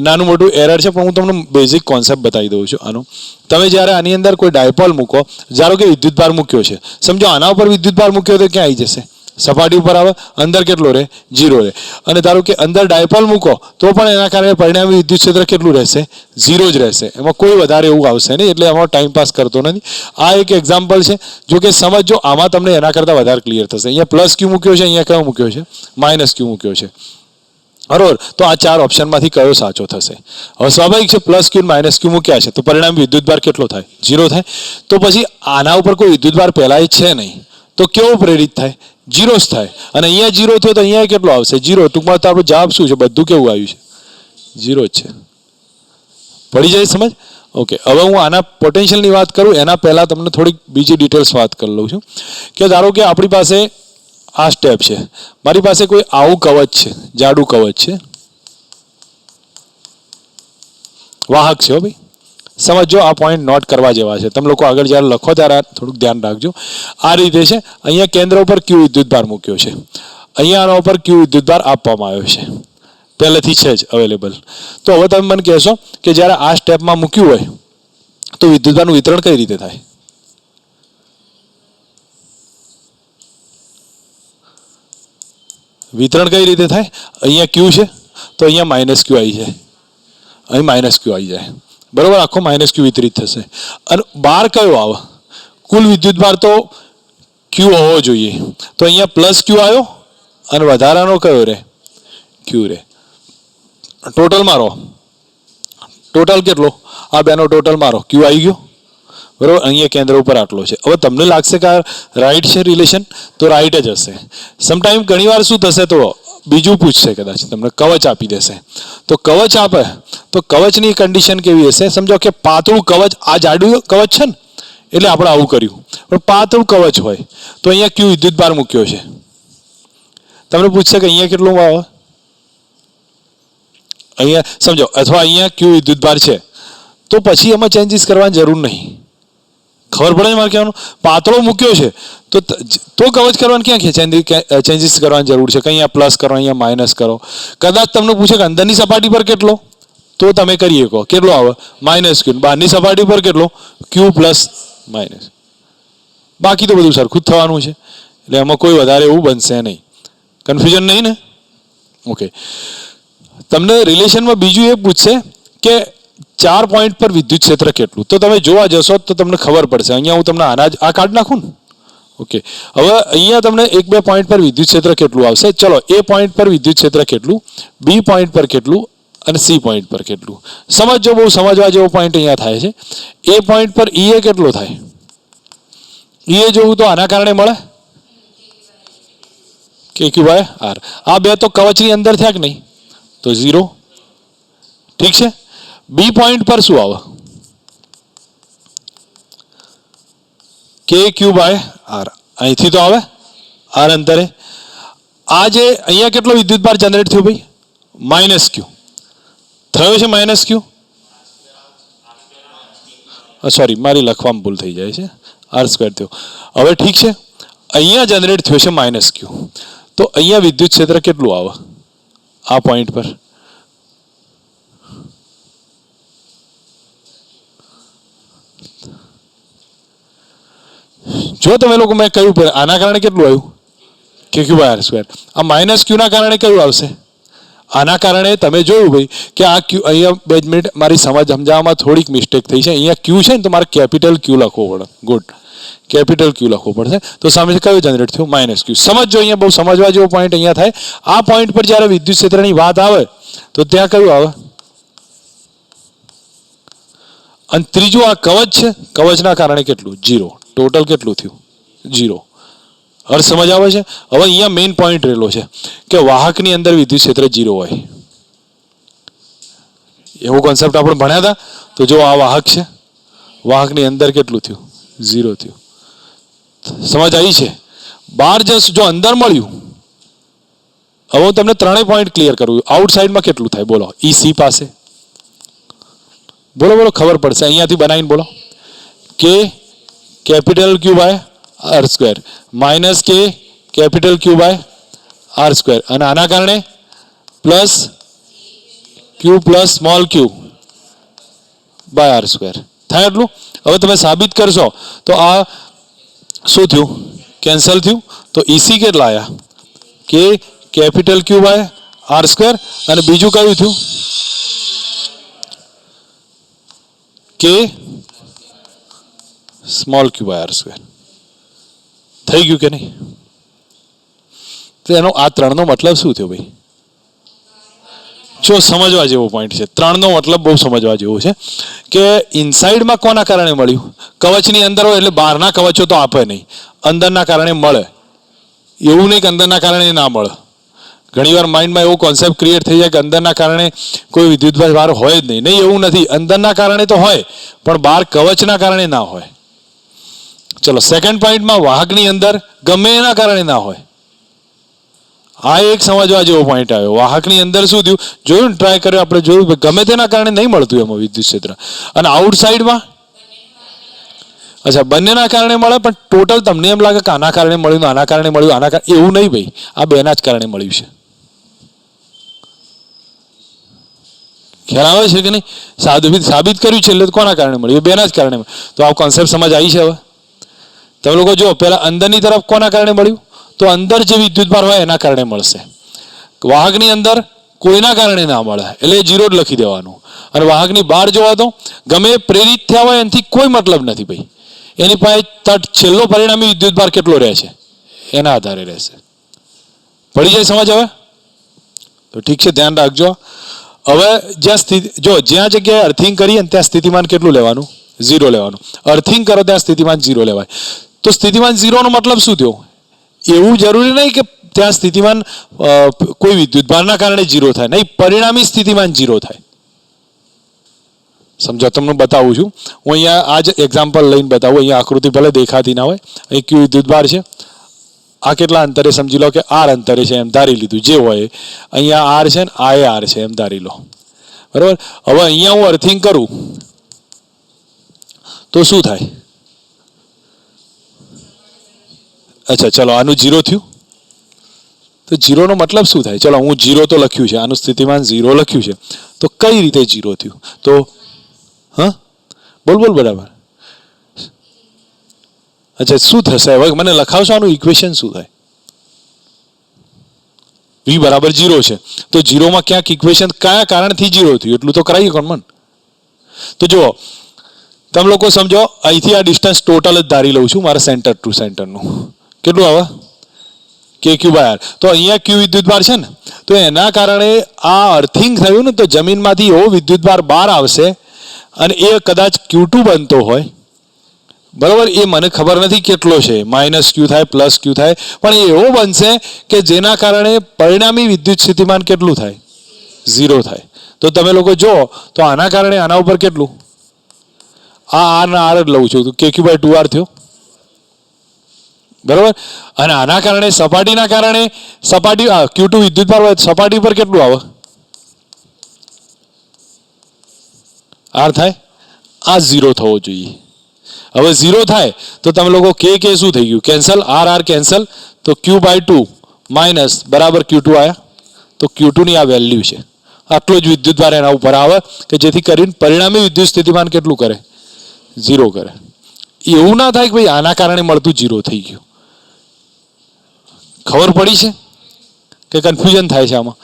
નાનું મોટું એરર છે. પણ હું તમને બેઝિક કોન્સેપ્ટ બતાવી દઉં છું આનો. તમે જ્યારે આની અંદર કોઈ ડાયપોલ મૂકો, ધારો કે વિદ્યુતભાર મૂક્યો છે, સમજો આના ઉપર વિદ્યુતભાર મૂક્યો તો ક્યાં આવી જશે? સપાટી ઉપર આવે, અંદર કેટલો રહે? 0 રહે. અને ધારો કે અંદર ડાયપોલ મૂકો તો પણ એના કારણે પરિણામી વિદ્યુત ક્ષેત્ર કેટલું રહેશે? 0 જ રહેશે. એમાં કોઈ વધારે એવું આવશે નહીં, એટલે એમાં ટાઈમ પાસ કરતો નથી. આ એક એક્ઝામ્પલ છે, જો કે સમજો, આમાં તમને એના કરતાં વધારે ક્લિયર થશે. અહીંયા પ્લસ ક્યુ મૂક્યો છે, અહીંયા કયો મૂક્યો છે? માઇનસ ક્યુ મૂક્યો છે, બરોબર. તો આ 4 ઓપ્શનમાંથી કયો સાચો થશે? હવે સ્વાભાવિક છે, પ્લસ ક્યુ માઇનસ ક્યુ મૂક્યા છે તો પરિણામ વિદ્યુતભાર કેટલો થાય? 0 થાય. તો પછી આના ઉપર કોઈ વિદ્યુતભાર પહેલાં છે નહીં, તો કેવો પ્રેરિત થાય? 0 જ થાય. અને અહીંયા 0 થયો તો અહીંયા કેટલો આવશે? 0. ટૂંકમાં તો આપણો જવાબ શું છે? બધું કેવું આવ્યું છે? 0 જ છે. પડી જાય સમજ? ઓકે. હવે હું આના પોટેન્શિયલની વાત કરું એના પહેલાં તમને થોડીક બીજી ડિટેલ્સ વાત કરી લઉં છું. કે ધારો કે આપણી પાસે આ સ્ટેપ છે, મારી પાસે કોઈ આવું કવચ છે, જાડું કવચ છે, વાહક છે. હો ભાઈ, સમજો, આ પોઈન્ટ નોટ કરવા જેવા છે. તમે લોકો આગળ જ્યારે લખો ત્યારે થોડુંક ધ્યાન રાખજો. આ રીતે છે, અહીંયા કેન્દ્ર ઉપર ક્યુ વિદ્યુતભાર મૂક્યો છે, અહીંયા આના ઉપર ક્યુ વિદ્યુતભાર આપવામાં આવ્યો છે, પહેલેથી છે જ અવેલેબલ. તો હવે તમે મને કહેશો કે જ્યારે આ સ્ટેપમાં મૂક્યું હોય તો વિદ્યુતભારનું વિતરણ કઈ રીતે થાય? વિતરણ કઈ રીતે થાય? અહીંયા ક્યુ છે તો અહીંયા માઇનસ ક્યુ આવી જાય, અહીં માઇનસ ક્યુ આવી જાય, બરોબર. આખો માઇનસ ક્યુ વિતરિત થશે. અને બાર કયો આવે? કુલ વિદ્યુતભાર તો ક્યુ હોવો જોઈએ, તો અહીંયા પ્લસ ક્યુ આવ્યો અને વધારાનો કયો રહે? ક્યુ રહે. ટોટલ મારો, ટોટલ કેટલો? આ બેનો ટોટલ મારો, ક્યુ આવી ગયો, બરોબર. અહીંયા કેન્દ્ર ઉપર આટલો છે. હવે તમને લાગશે કે આ રાઈટ છે રિલેશન, તો રાઈટ જ હશે. સમટાઈમ ઘણીવાર શું થશે, તો બીજું પૂછશે, કદાચ તમને કવચ આપી દેશે. તો કવચ આપે તો કવચની કન્ડિશન કેવી હશે? સમજો કે પાતળું કવચ, આ જાડું કવચ છે ને એટલે આપણે આવું કર્યું, પણ પાતળું કવચ હોય તો અહીંયા ક્યુ વિદ્યુતભાર મૂક્યો છે. તમને પૂછશે કે અહીંયા કેટલું આવે, અહીંયા સમજો, અથવા અહીંયા ક્યુ વિદ્યુતભાર છે, તો પછી એમાં ચેન્જીસ કરવાની જરૂર નહીં. ખબર પડે મારે કહેવાનું? પાતળો મૂક્યો છે તો કવચ કરવાનું ક્યાં ચેન્જીસ કરવાની જરૂર છે? કે અહીંયા પ્લસ કરો, અહીંયા માઇનસ કરો. કદાચ તમને પૂછે કે અંદરની સપાટી પર કેટલો, તો તમે કરી શકો, કેટલો આવે? માઇનસ ક્યુ. બહારની સપાટી પર કેટલો? ક્યુ પ્લસ માઇનસ. બાકી તો બધું સરખું જ થવાનું છે, એટલે એમાં કોઈ વધારે એવું બનશે નહીં. કન્ફ્યુઝન નહીં ને? ઓકે. તમને રિલેશનમાં બીજું એ પૂછશે કે 4 પોઈન્ટ પર વિદ્યુત ક્ષેત્ર કેટલું, તો તમે જોવા જશો તો તમને ખબર પડશે. અહીંયા હું તમને આ કાઢ નાખું ને, ઓકે. હવે અહીંયા તમને 1-2 પોઈન્ટ પર વિદ્યુત ક્ષેત્ર કેટલું આવશે? ચલો, એ પોઈન્ટ પર વિદ્યુત ક્ષેત્ર કેટલું, બી પોઈન્ટ પર કેટલું અને સી પોઈન્ટ પર કેટલું. સમજો, બહુ સમજવા જેવો પોઈન્ટ અહીંયા થાય છે. એ પોઈન્ટ પર ઈ એ કેટલો થાય? ઈ એ જોવું તો આના કારણે મળે કે ક્યુ બાય આર. આ બે તો કવચની અંદર થયા કે નહીં, તો 0. ઠીક છે. બી પોઈન્ટ પર શું આવે? કે ક્યુ બાય આર. અહીંથી તો આવે આર અંતરે. આ જે અહીંયા કેટલો વિદ્યુતભાર જનરેટ થયો ભાઈ? માઇનસ ક્યુ થયો છે, માઇનસ ક્યુ. સોરી, મારી લખવામાં ભૂલ થઈ જાય છે, આર સ્ક્વેર થયો. હવે ઠીક છે, અહીંયા જનરેટ થયો છે માઇનસ ક્યુ, તો અહીંયા વિદ્યુત ક્ષેત્ર કેટલું આવે આ પોઈન્ટ પર? જો તમે લોકો મેં કહ્યું પડે આના કારણે કેટલું આવ્યું કે ક્યુ બાય આર સ્ક્વેર, આ માઇનસ ક્યુના કારણે કયું આવશે? આના કારણે તમે જોયું ભાઈ કે આ ક્યુ અહીંયા 2 મિનિટ મારી સમજાવવામાં થોડીક મિસ્ટેક થઈ છે. અહીંયા ક્યુ છે ને તો મારે કેપિટલ ક્યુ લખવો પડે. ગુડ, કેપિટલ ક્યુ લખવો પડશે. તો સામે કયું જનરેટ થયું? માઇનસ ક્યુ. સમજો, અહીંયા બહુ સમજવા જેવો પોઈન્ટ અહીંયા થાય. આ પોઈન્ટ પર જ્યારે વિદ્યુત ક્ષેત્રની વાત આવે તો ત્યાં કયું આવે? અને ત્રીજું આ કવચ છે, કવચના કારણે કેટલું? 0. ટોટલ કેટલું થયું? 0. અર્થ સમજ આવે છે? હવે અહીંયા મેઇન પોઈન્ટ રહેલો છે કે વાહકની અંદર વિદ્યુત ક્ષેત્ર 0 હોય. એવો કોન્સેપ્ટ આપણે ભણ્યા હતા. તો જો આ વાહક છે, વાહકની અંદર કેટલું થયું? 0 થયું. સમજ આવી છે? બહાર જો અંદર મળ્યું, હવે હું તમને ત્રણેય પોઈન્ટ ક્લિયર કરું. આઉટસાઇડમાં કેટલું થાય બોલો? EC પાસે બોલો બોલો, ખબર પડશે. અહીંયાથી બનાવીને બોલો. કે capital Q by R square minus K capital Q by R square, અને આના કારણે plus Q plus small Q by R square થાય. એટલું હવે તમે સાબિત કરશો તો આ શું થયું? કેન્સલ થયું. તો EC કેટલા આવ્યા? કે capital Q by R square, અને બીજું કયું થયું? કે small Q by R square. થઈ ગયું કે નહીં? તો એનો આ ત્રણનો મતલબ શું થયો ભાઈ? જો સમજવા જેવો પોઈન્ટ છે. ત્રણનો મતલબ બહુ સમજવા જેવો છે કે ઇનસાઇડમાં કોના કારણે મળ્યું? કવચની અંદર હોય એટલે બહારના કવચો તો આપે નહીં, અંદરના કારણે મળે. એવું નહીં કે અંદરના કારણે ના મળે. ઘણીવાર માઇન્ડમાં એવો કોન્સેપ્ટ ક્રિએટ થઈ જાય કે અંદરના કારણે કોઈ વિદ્યુત ભાર હોય જ નહીં. નહીં, એવું નથી. અંદરના કારણે તો હોય પણ બહાર કવચના કારણે ના હોય. ચલો, સેકન્ડ પોઈન્ટમાં વાહકની અંદર ગમે એના કારણે ના હોય. આ એક સમજવા જેવો પોઈન્ટ આવ્યો. વાહકની અંદર શું થયું? જોયું, ટ્રાય કર્યો આપણે, જોયું ગમે તેના કારણે નહીં મળતું એમાં વિદ્યુત ક્ષેત્ર. અને આઉટસાઇડમાં અચ્છા બંનેના કારણે મળે, પણ ટોટલ તમને એમ લાગે કે આના કારણે મળ્યું, આના કારણે મળ્યું, આના કારણે, એવું નહીં ભાઈ. આ બેના જ કારણે મળ્યું છે. ખ્યાલ આવે છે કે નહીં? સાબિત કર્યું છે એટલે કોના કારણે મળ્યું? બેના જ કારણે. તો આ કોન્સેપ્ટ સમજ આવી છે? હવે તમે લોકો જો પહેલા અંદરની તરફ કોના કારણે મળ્યું? તો અંદર જે વિદ્યુત ભાર હોય એના કારણે મળશે. વાહકની અંદર કોઈના કારણે ના મળે એટલે 0 જ લખી દેવાનું. અને વાહકની બહાર જોવા તો ગમે પ્રેરિત થયા હોય એનાથી કોઈ મતલબ નથી ભાઈ. એની પાસે છેલ્લો પરિણામી વિદ્યુત ભાર કેટલો રહે છે એના આધારે રહેશે. પડી જાય સમજ હવે? તો ઠીક છે, ધ્યાન રાખજો. હવે જ્યાં જગ્યાએ અર્થિંગ કરીએ ત્યાં સ્થિતિમાન કેટલું લેવાનું? 0 લેવાનું. અર્થિંગ કરો ત્યાં સ્થિતિમાન 0 લેવાય. તો સ્થિતિમાન 0 નો મતલબ શું થયો? એવું જરૂરી નહીં કે ત્યાં સ્થિતિમાન કોઈ વિદ્યુતભારના કારણે 0 થાય. નહીં, પરિણામી સ્થિતિમાન 0 થાય. સમજો, તમને બતાવું છું. હું અહીંયા આ જ એક્ઝામ્પલ લઈને બતાવું. અહીંયા આકૃતિ ભલે દેખાતી ના હોય. અહીં ક્યુ વિદ્યુતભાર છે. આ કેટલા અંતરે સમજી લો કે આર અંતરે છે એમ ધારી લીધું. જે હોય અહીંયા આર છે ને આ એ આર છે એમ ધારી લો. બરાબર. હવે અહીંયા હું અર્થિંગ કરું તો શું થાય? અચ્છા, ચલો, આનું 0 થયું. તો 0 નો મતલબ શું થાય? ચલો, હું 0 તો લખ્યું છે, આનું સ્થિતિમાન 0 લખ્યું છે. તો કઈ રીતે 0 થયું? તો હા, બોલ બરાબર. અચ્છા, શું થશે હવે મને લખાવશો? આનું ઇક્વેશન શું થાય? V બરાબર 0 છે. તો 0 માં ક્યાંક ઇક્વેશન કયા કારણથી 0 થયું એટલું તો કરાવીએ કોણ મન? તો જુઓ, તમે લોકો સમજો, અહીંથી આ ડિસ્ટન્સ ટોટલ જ ધારી લઉં છું મારા સેન્ટર ટુ સેન્ટરનું. કેટલું આવે? કે ક્યુ બાય આર. તો અહીંયા ક્યુ વિદ્યુતભાર છે ને, તો એના કારણે આ અર્થિંગ થયું ને, તો જમીનમાંથી એવો વિદ્યુતભાર બહાર આવશે અને એ કદાચ Q2 બનતો હોય. બરાબર. એ મને ખબર નથી કેટલો છે, માઇનસ ક્યુ થાય પ્લસ ક્યુ થાય, પણ એ એવો બનશે કે જેના કારણે પરિણામી વિદ્યુત સ્થિતિમાન કેટલું થાય? 0 થાય. તો તમે લોકો જો, તો આના કારણે આના ઉપર કેટલું? આ આર ના આર જ લઉં છું તો KQ બાય 2R થયો. બરાબર. અને આના કારણે સપાટીના કારણે સપાટી Q2 વિદ્યુતભાર હોય સપાટી પર કેટલું આવે? આર થાય. આ 0 થવો જોઈએ. હવે 0 થાય તો તમે લોકો કે શું થઈ ગયું કેન્સલ, આર કેન્સલ, તો Q/2 માઇનસ બરાબર Q2 આવ્યા. તો Q2 ની આ વેલ્યુ છે. આટલો જ વિદ્યુતભાર એના ઉપર આવે કે જેથી કરીને પરિણામી વિદ્યુત સ્થિતિમાન કેટલું કરે? 0 કરે. એવું ના થાય કે ભાઈ આના કારણે મળતું 0 થઈ ગયું. ખબર પડી છે કે કન્ફ્યુઝન થાય છે આમાં?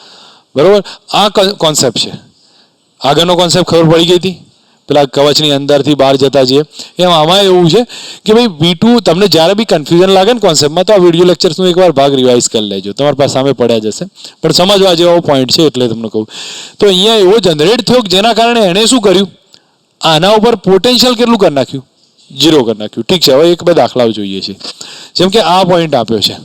બરોબર, આ કોન્સેપ્ટ છે. આગળનો કોન્સેપ્ટ ખબર પડી ગઈ હતી પેલા કવચની અંદરથી બહાર જતા જઈએ એમ આમાં એવું છે કે ભાઈ V2 તમને જ્યારે બી કન્ફ્યુઝન લાગે ને કોન્સેપ્ટમાં તો આ વિડીયો લેક્ચર્સનો એકવાર ભાગ રિવાઇઝ કરી લેજો, તમારી પાસે સામે પડ્યા જશે. પણ સમજવા જેવો પોઈન્ટ છે એટલે તમને કહું. તો અહીંયા એવો જનરેટ થયો કે જેના કારણે એણે શું કર્યું? આના ઉપર પોટેન્શિયલ કેટલું કરી નાખ્યું? 0 કરી નાખ્યું. ઠીક છે, હવે એક બે દાખલાઓ જોઈએ છે. જેમ કે આ પોઈન્ટ આપ્યો છે.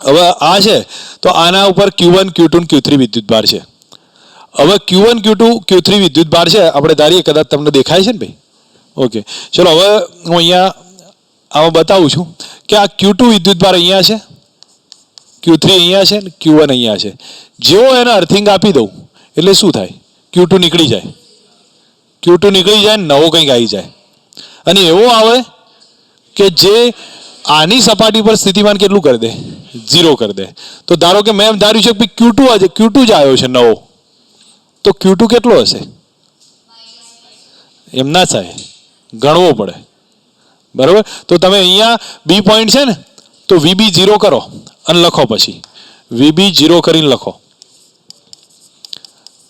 હવે આ છે તો આના ઉપર Q1, Q2, Q3 વિદ્યુતભાર છે. હવે Q1, Q2, Q3 વિદ્યુતભાર છે, આપણે ધારીએ કદાચ તમને દેખાય છે ને ભાઈ? ઓકે, ચલો હવે હું અહીંયા આમાં બતાવું છું કે આ Q2 વિદ્યુતભાર અહીંયા છે, Q3 અહીંયા છે, Q1 અહીંયા છે. જેવો એને અર્થિંગ આપી દઉં એટલે શું થાય? Q2 નીકળી જાય. Q2 નીકળી જાય, નવો કંઈક આવી જાય. અને એવો આવે કે જે આની સપાટી પર સ્થિતિમાન કેટલું કરી દે? 0 કરી દે. તો ધારો કે મેં એમ ધાર્યું છે કે Q2 જ આવ્યો છે નવો, તો Q2 કેટલો હશે? એમ ના થાય, ગણવો પડે. બરાબર, તો તમે અહીંયા બી પોઈન્ટ છે ને તો VB 0 કરો અને લખો, પછી VB 0 કરીને લખો.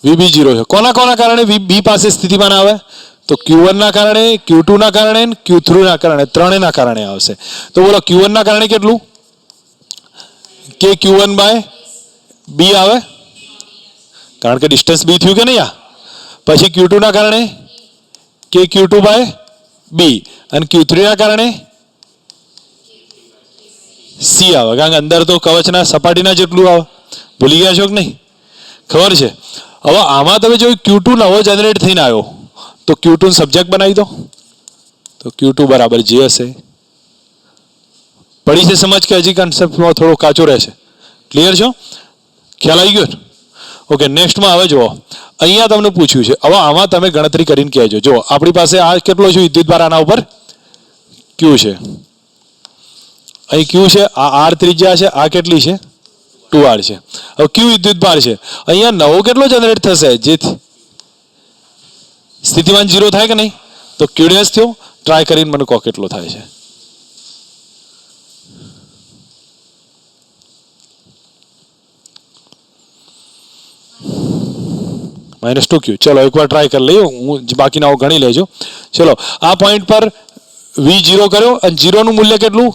VB 0 છે. કોના કોના કારણે બી પાસે સ્થિતિમાન આવે? તો Q1 ના કારણે, Q2 ના કારણે, Q3 ના કારણે, ત્રણેયના કારણે આવશે. તો બોલો Q1 ના કારણે કેટલું? કે Q1/B આવે, કારણ કે ડિસ્ટન્સ B થયું કે નહીં આ. પછી Q2 ના કારણે કે Q2/B અને Q3 ના કારણે C આવે, કારણ કે અંદર તો કવચના સપાટીના જેટલું આવે. ભૂલી ગયા છો કે નહીં? ખબર છે. હવે આમાં તમે જો Q2 નવો જનરેટ થઈને આવ્યો તો Q2 સબ્જેક્ટ બનાવી દો, તો Q2 બરાબર જે હશે. પડી છે સમજ કે હજી કન્સેપ્ટમાં થોડો કાચો રહેશે? ક્લિયર છો? ખ્યાલ આવી ગયો? ઓકે, નેક્સ્ટમાં હવે જુઓ, અહીંયા તમને પૂછ્યું છે. હવે આમાં તમે ગણતરી કરીને કહેજો. જો આપણી પાસે આ કેટલો છે વિદ્યુતભાર? આના ઉપર Q છે, અહીં Q છે, આ R ત્રિજ્યા છે, આ કેટલી છે? 2R છે. હવે Q વિદ્યુતભાર છે, અહીંયા નવો કેટલો જનરેટ થશે જેથી સ્થિતિમાન 0 થાય કે નહીં? તો Q' થયો. ટ્રાય કરીને મને કહો કેટલો થાય છે? -2Q. ચલો એકવાર ટ્રાય કરી લઈએ, હું બાકીના ગણી લેજો. ચલો આ પોઈન્ટ પર V0 કર્યો અને 0 નું મૂલ્ય કેટલું?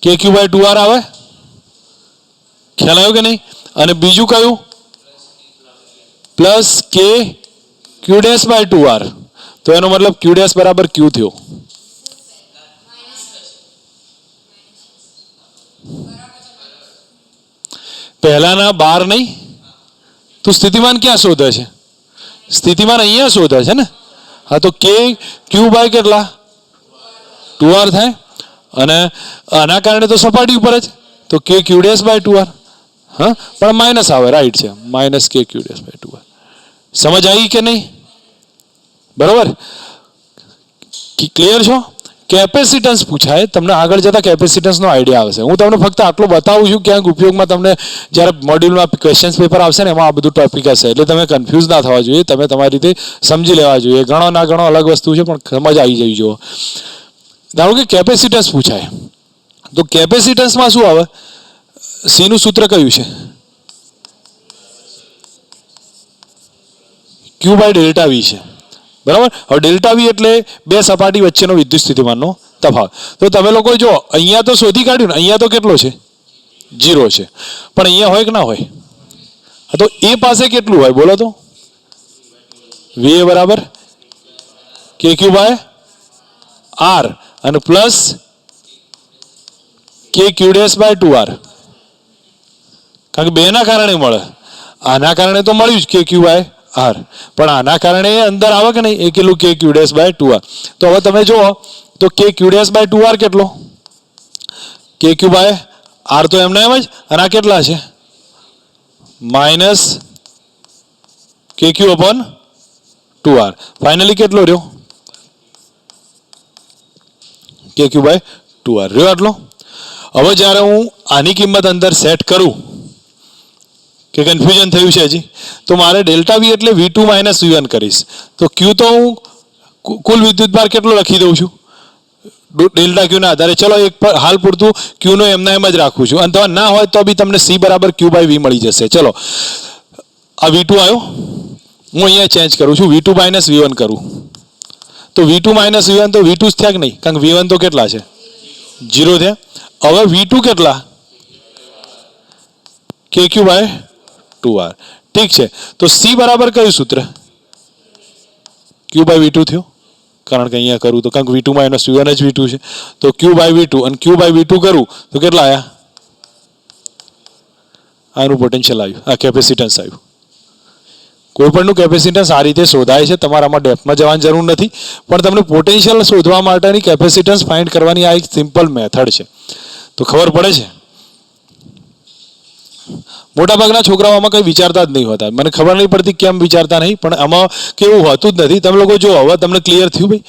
KQ/2R આવે. ખ્યાલ આવ્યો કે નહીં? અને બીજું કયું? Plus KQ'/2R. તો એનો મતલબ Q' બરાબર Q થયો. પહેલાના 12 નહીં, તું સ્થિતિમાન ક્યાં શોધે છે? સ્થિતિમાન અહીંયા શોધે છે ને. હા, તો KQ/ કેટલા? 2R થાય. અને આના કારણે તો સપાટી ઉપર જ, તો KQ'/2R. હા, પણ માઇનસ આવે, રાઈટ છે, -KQ'/2R. સમજ આવી કે નહીં? બરોબર, ક્લિયર છો? કેપેસિટન્સ પૂછાય, તમને આગળ જતા કેપેસિટન્સનો આઈડિયા આવશે. હું તમને ફક્ત આટલું બતાવું છું, ક્યાંક ઉપયોગમાં તમને જ્યારે મોડ્યુલમાં ક્વેશ્ચન્સ પેપર આવશે ને એમાં આ બધું ટોપિક હશે, એટલે તમે કન્ફ્યુઝ ના થવા જોઈએ, તમે તમારી રીતે સમજી લેવા જોઈએ. ઘણો ના ઘણો અલગ વસ્તુ છે પણ સમજ આવી જવી જોઈએ. ધારો કે કેપેસિટન્સ પૂછાય, તો કેપેસિટન્સમાં શું આવે? સી નું સૂત્ર કયું છે? Q/ΔV છે. બરાબર. હવે ΔV એટલે બે સપાટી વચ્ચેનો વિદ્યુત સ્થિતિમાનનો તફાવત. તો તમે લોકો જો અહીંયા તો શોધી કાઢ્યું ને, અહીંયા તો કેટલો છે? 0 છે. પણ અહીંયા હોય કે ના હોય? તો એ પાસે કેટલું હોય બોલો તો? VA બરાબર KQ/R અને પ્લસ KQ'/2R. કારણ કે બે ના કારણે મળે. આના કારણે તો મળ્યું જ KQ/R, પણ આના કારણે અંદર આવે કે નહીં? એ કેટલું? KQ'/2R. તો હવે તમે જુઓ તો KQ'/2R કેટલો? KQ/R તો એમને એમ જ. અને આ કેટલા છે? -KQ/2R. 2R ફાઇનલી કેટલો રહ્યો KQ/2R રહ્યો આટલો. હવે જ્યારે હું આની કિંમત અંદર સેટ કરું કે કન્ફ્યુઝન થયું છે હજી, તો મારે ડેલ્ટા વી એટલે V2 માઇનસ V1 કરીશ. તો Q તો હું કુલ વિદ્યુતભાર કેટલો લખી દઉં છું ડેલ્ટા ક્યુ ના આધારે. ચલો એક હાલ પૂરતું ક્યુ નો એમના એમ જ રાખું છું, અને તમારે ના હોય તો બી તમને C બરાબર Q/V મળી જશે. ચલો આ V2 આવ્યો, હું અહીંયા ચેન્જ કરું છું, V2 માઇનસ V1 કરું તો V2 માઇનસ V1 તો V2 જ થયા કે નહીં, કારણ કે V1 તો કેટલા છે 0 થયા. હવે V2 કેટલા KQ/2R. ઠીક છે, તો C બરાબર કયું સૂત્ર Q/V2 થયો, કારણ કે અહીંયા કરું તો કારણ કે V2 માઇનસ V1 જ V2 છે, તો Q/V2 અને Q/V2 કરું તો કેટલા આવ્યા, આનું પોટેન્શિયલ આવ્યું, આ કેપેસિટન્સ આવ્યું. કોઈ પણનું કેપેસિટન્સ આ રીતે શોધાય છે, તમારામાં ડેપ્થમાં જવાની જરૂર નથી, પણ તમને પોટેન્શિયલ શોધવા માટેની કેપેસિટન્સ ફાઇન્ડ કરવાની આ એક સિમ્પલ મેથડ છે, તો ખબર પડે છે. મોટાભાગના છોકરાઓમાં કંઈ વિચારતા જ નહીં હોતા, મને ખબર નહીં પડતી કેમ વિચારતા નહીં, પણ આમાં કેવું હોતું જ નથી. તમે લોકો જો હવે તમને ક્લિયર થયું ભાઈ,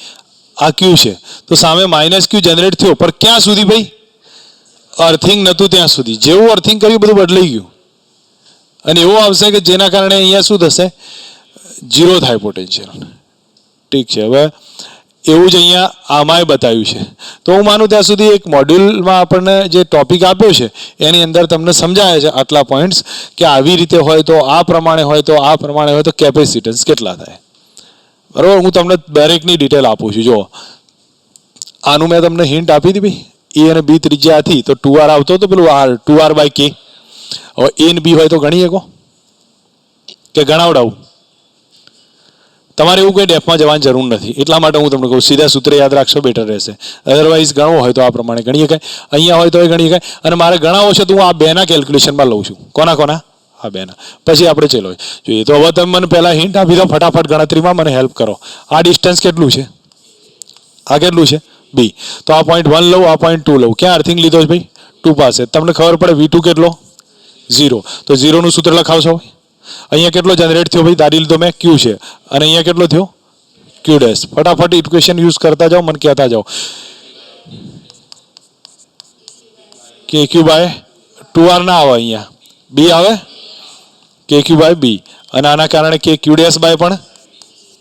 આ ક્યુ છે તો સામે માઇનસ ક્યુ જનરેટ થયો, પણ ક્યાં સુધી ભાઈ, અર્થિંગ નહોતું ત્યાં સુધી. જેવું અર્થિંગ કર્યું બધું બદલાઈ ગયું, અને એવું આવશે કે જેના કારણે અહીંયા શું થશે, 0 થાય પોટેન્શિયલ. ઠીક છે, હવે એવું જ અહીંયા આમાંય બતાવ્યું છે. તો હું માનું ત્યાં સુધી એક મોડ્યુલમાં આપણને જે ટોપિક આપ્યો છે એની અંદર તમને સમજાય છે આટલા પોઈન્ટ્સ કે આવી રીતે હોય તો આ પ્રમાણે હોય તો આ પ્રમાણે હોય તો કેપેસિટન્સ કેટલા થાય. બરાબર, હું તમને દરેકની ડિટેલ આપું છું. જો આનું મેં તમને હિન્ટ આપી હતી ભાઈ, એ અને બી ત્રિજ્યા હતી તો 2R આવતો હતો, પેલું R 2R/K. હવે એ ને બી હોય તો ગણી શકો કે ગણાવડાવું, તમારે એવું કોઈ ડેપમાં જવાની જરૂર નથી, એટલા માટે હું તમને કહું સીધા સૂત્ર યાદ રાખશો બેટર રહેશે. અધરવાઇઝ ગણવો હોય તો આ પ્રમાણે ગણી શકાય, અહીંયા હોય તો એ ગણી શકાય, અને મારે ગણાવો છે તો હું આ બેના કેલ્ક્યુલેશનમાં લઉં છું. કોના કોના, આ બેના, પછી આપણે ચલો જોઈએ. તો હવે તમે મને પહેલાં હિન્ટ આપી દો ફટાફટ ગણતરીમાં, મને હેલ્પ કરો. આ ડિસ્ટન્સ કેટલું છે, આ કેટલું છે બી, તો આ પોઈન્ટ 1 લઉં, આ પોઈન્ટ 2 લઉં. ક્યાં અર્થિંગ લીધો છે ભાઈ 2 પાસે, તમને ખબર પડે V2 કેટલો 0, તો 0નું સૂત્ર લખાવશો. અહીંયા કેટલો જનરેટ થયો ભાઈ, ધારી લીધો મેં Q છે, અને અહીંયા કેટલો થયો Q'. ફટાફટ ઇક્વેશન યુઝ કરતા જાઓ, મને કહેતા જાઓ. KQ/2R ના આવે, અહીંયા B આવે KQ/B, અને આના કારણે KQ' પણ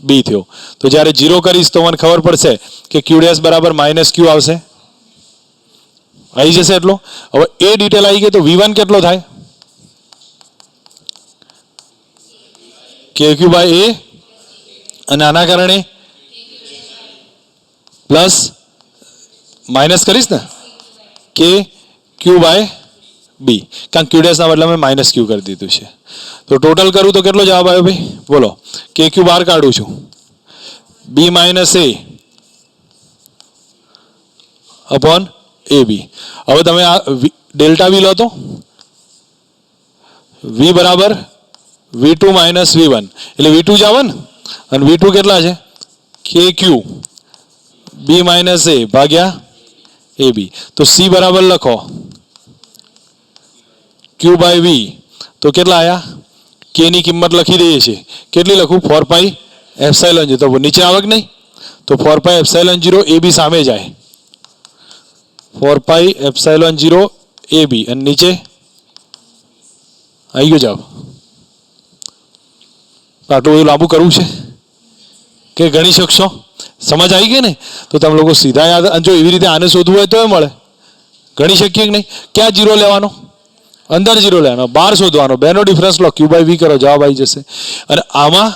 B થયો. તો જ્યારે 0 કરીશ તો મને ખબર પડશે કે Q' બરાબર -Q આવશે, આવી જશે એટલો. હવે એ ડિટેલ આવી ગઈ તો V1 કેટલો થાય KQ/A, અને આના કારણે પ્લસ માઇનસ કરીશ ને KQ/B, કારણ Q' ના બદલે મેં -Q કરી દીધું છે. તો ટોટલ કરું તો કેટલો જવાબ આવ્યો ભાઈ, બોલો. KQ બહાર કાઢું છું, B - A અપોન AB. હવે તમે આ ડેલ્ટા વી લો તો V બરાબર V2 માઇનસ V1, એટલે V2 જ આવે ને, અને V2 કેટલા છે KQ B માઇનસ A ભાગ્યા AB. તો C બરાબર લખો Q/V, તો કેટલા આયા, K ની કિંમત લખી દઈએ છીએ, કેટલી લખું 4πε0, તો નીચે આવે કે નહીં, તો 4πε0 AB સામે જાય, 4πε0 AB, અને નીચે આવી ગયો જવાબ. આટલું બધું લાંબુ કરવું છે કે ગણી શકશો, સમજ આવી ગઈ ને, તો તમે લોકો સીધા યાદ, જો એવી રીતે આને શોધવું હોય તો એ મળે, ગણી શકીએ કે નહીં. ક્યાં 0 લેવાનો, અંદર 0 લેવાનો, બહાર શોધવાનો, બેનો ડિફરન્સ લો, Q/V કરો, જવાબ આવી જશે. અને આમાં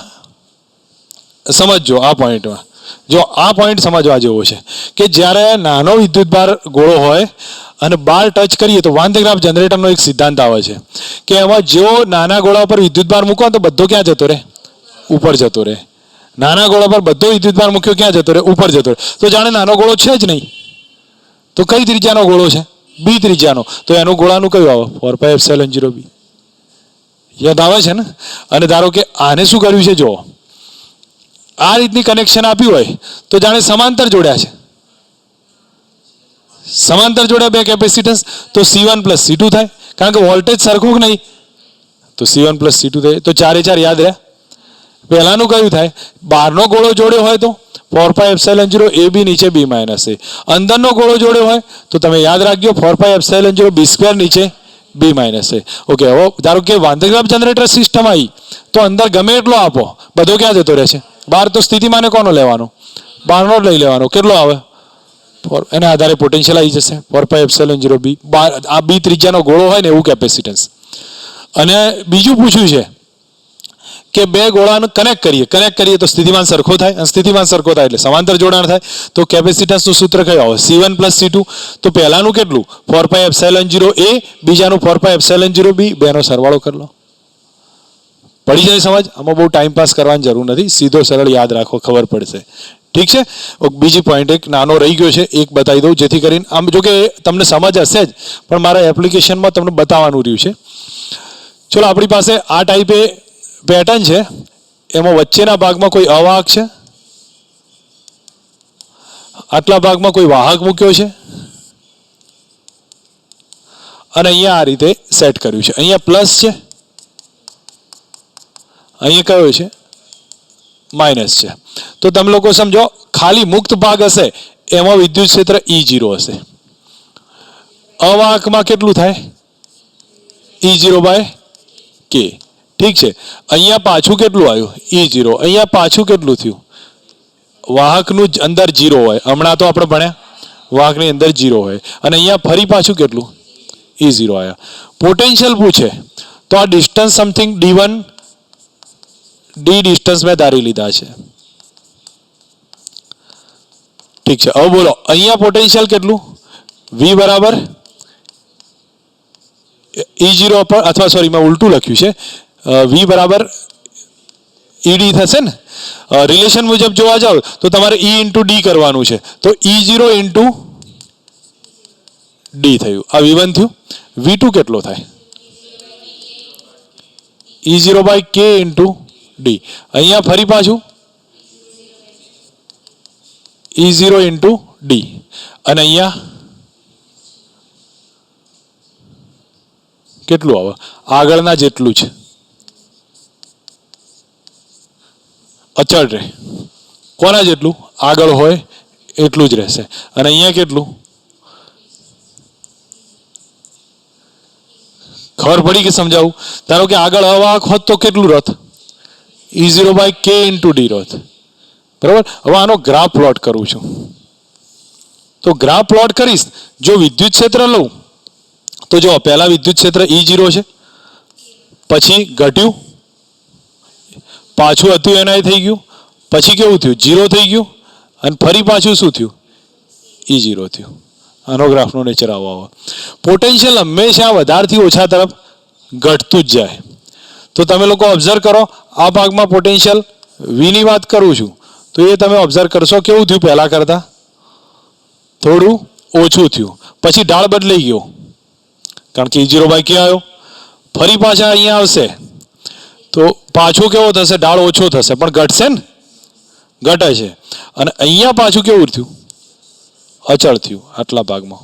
સમજો આ પોઈન્ટમાં, જો આ પોઈન્ટ સમજવા જેવો છે કે જ્યારે નાનો વિદ્યુતભાર ગોળો હોય અને બાર ટચ કરીએ તો વાન ધ ગ્રાફ જનરેટરનો એક સિદ્ધાંત આવે છે કે એમાં જેવો નાના ગોળા પર વિદ્યુતભાર મૂકો તો બધો ક્યાં જતો રહે, ઉપર જતો રહે. નાના ગોળા પર બધો વિદ્યુતભાર મૂક્યો ક્યાં જતો રહે, ઉપર જતો રહે. તો જાણે નાનો ગોળો છે જ નહીં, તો કઈ ત્રિજ્યાનો ગોળો છે, બી ત્રિજ્યાનો, તો એનું ગોળાનું કયું આવે 4πε0B, યાદ આવે છે ને. અને ધારો કે આને શું કર્યું છે, જો આ રીતની કનેક્શન આપ્યું હોય તો જાણે સમાંતર જોડ્યા છે, સમાંતર જોડ્યા બે કેપેસિટન્સ, તો C1 + C2 થાય, કારણ કે વોલ્ટેજ સરખું કે નહીં, તો C1 + C2 થાય, તો 4 યાદ રહ્યા. પહેલાનું કયું થાય? બહારનો ગોળો જોડ્યો હોય તો 4πε0 એ બી નીચે b માઇનસ એ. અંદરનો ગોળો જોડ્યો હોય તો તમે યાદ રાખજો 4πε0 b² નીચે b માઇનસ એ. ઓકે, હવે ધારો કે વાંધગ્રાફ જનરેટર સિસ્ટમ આવી તો અંદર ગમે એટલો આપો, બધો ક્યાં જતો રહેશે? બહાર. તો સ્થિતિમાને કોનો લેવાનો? બહારનો જ લઈ લેવાનો. કેટલો આવે? એના આધારે પોટેન્શિયલ આવી જશે 4πε0 b. આ બી ત્રિજ્યાનો ગોળો હોય ને એવું કેપેસિટન્સ. અને બીજું પૂછ્યું છે કે બે ગોળાને કનેક્ટ કરીએ તો સ્થિતિમાન સરખો થાય, અને સ્થિતિમાન સરખો થાય એટલે સમાંતર જોડાણ થાય. તો કેપેસિટન્સનું સૂત્ર કયું આવે? C1 + C2. તો પહેલાનું કેટલું? 4πε0 a, બીજાનું 4πε0 b. બેનો સરવાળો કરી લો. પડી જાય સમજ? આમાં બહુ ટાઈમ પાસ કરવાની જરૂર નથી, સીધો સરળ યાદ રાખો, ખબર પડશે. ઠીક છે. બીજી પોઈન્ટ એક નાનો રહી ગયો છે, એક બતાવી દઉં જેથી કરીને આમ જો કે તમને સમજ હશે જ, પણ મારા એપ્લિકેશનમાં તમને બતાવવાનું રહ્યું છે. ચલો, આપણી પાસે આ ટાઈપે પેટર્ન છે, એમાં વચ્ચેના ભાગમાં કોઈ અવાહક છે, આટલા ભાગમાં કોઈ વાહક મૂક્યો છે, અને અહીંયા આ રીતે સેટ કર્યું છે. અહીંયા પ્લસ છે, અહીંયા કયો છે? માઇનસ છે. તો તમે લોકો સમજો, ખાલી મુક્ત ભાગ હશે એમાં વિદ્યુત ક્ષેત્ર E0 હશે. અવાહકમાં કેટલું થાય? E0/k. ઠીક છે. અહીંયા પાછું કેટલું આવ્યું? E0. અહીંયા પાછું કેટલું થયું? વાહકનું અંદર 0 હોય. હમણાં તો આપણે ભણ્યા વાહકની અંદર 0 હોય. અને અહીંયા ફરી પાછું કેટલું? E0 આવ્યા. પોટેન્શિયલ પૂછે તો આ distance something D1 D distance મેં ધારી લીધા છે. ઠીક છે. હવે બોલો, અહીંયા પોટેન્શિયલ કેટલું? V બરાબર E0 પર, અથવા સોરી મેં ઉલટું લખ્યું છે, V બરાબર ED થશે ને. રિલેશન મુજબ જોવા જાવ તો તમારે E × D કરવાનું છે. તો E0 × D થયું. આ V1 થયું. V2 કેટલો થાય? E0/k × D. અહીંયા ફરી પાછું E0 × D. અને અહીંયા કેટલું આવે? આગળના જેટલું છે, અચળ રહે. કોના જેટલું? આગળ હોય એટલું જ રહેશે. અને અહીંયા કેટલું? ખબર પડી કે સમજાવું? ધારો કે આગળ અવાહક હોત તો કેટલું રથ? E0/k × D રથ. બરાબર. હવે આનો ગ્રાફ પ્લોટ કરું છું. તો ગ્રાફ પ્લોટ કરીશ, જો વિદ્યુત ક્ષેત્ર લઉં તો જો પહેલા વિદ્યુત ક્ષેત્ર E0 છે, પછી ઘટ્યું, પાછું હતું એનાય થઈ ગયું, પછી કેવું થયું? 0 થઈ ગયું, અને ફરી પાછું શું થયું? E0 થયું. આનો ગ્રાફનો નેચર આવો આવે. પોટેન્શિયલ હંમેશા વધારથી ઓછા તરફ ઘટતું જ જાય. તો તમે લોકો ઓબ્ઝર્વ કરો, આ ભાગમાં પોટેન્શિયલ V ની વાત કરું છું તો એ તમે ઓબ્ઝર્વ કરશો કેવું થયું? પહેલા કરતા થોડું ઓછું થયું, પછી ઢાળ બદલાઈ ગયો કારણ કે E0/k આવ્યો. ફરી પાછા અહીંયા આવશે તો પાછું કેવો થશે? ઢાળ ઓછો થશે, પણ ઘટશે ને? ઘટે છે. અને અહીંયા પાછું કેવું થયું? અચળ થયું. આટલા ભાગમાં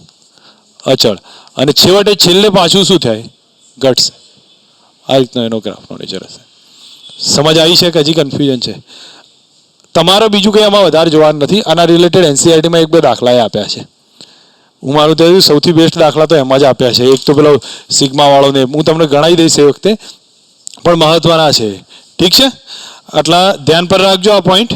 અચળ, અને છેવટે છેલ્લે પાછું શું થાય? ઘટશે. આ રીતનો એનો ગ્રાફનો નેચર હશે. સમજ આવી છે કે હજી કન્ફ્યુઝન છે? તમારે બીજું કંઈ આમાં વધારે જોવાનું નથી. આના રિલેટેડ NCERT-માં 1-2 દાખલા આપ્યા છે. હું મારું તો સૌથી બેસ્ટ દાખલા તો એમાં જ આપ્યા છે. એક તો પેલો સિગ્મા વાળો ને હું તમને ગણાવી દઈશ એ વખતે, પણ મહત્વના છે. ઠીક છે. આટલા ધ્યાન પર રાખજો આ પોઈન્ટ.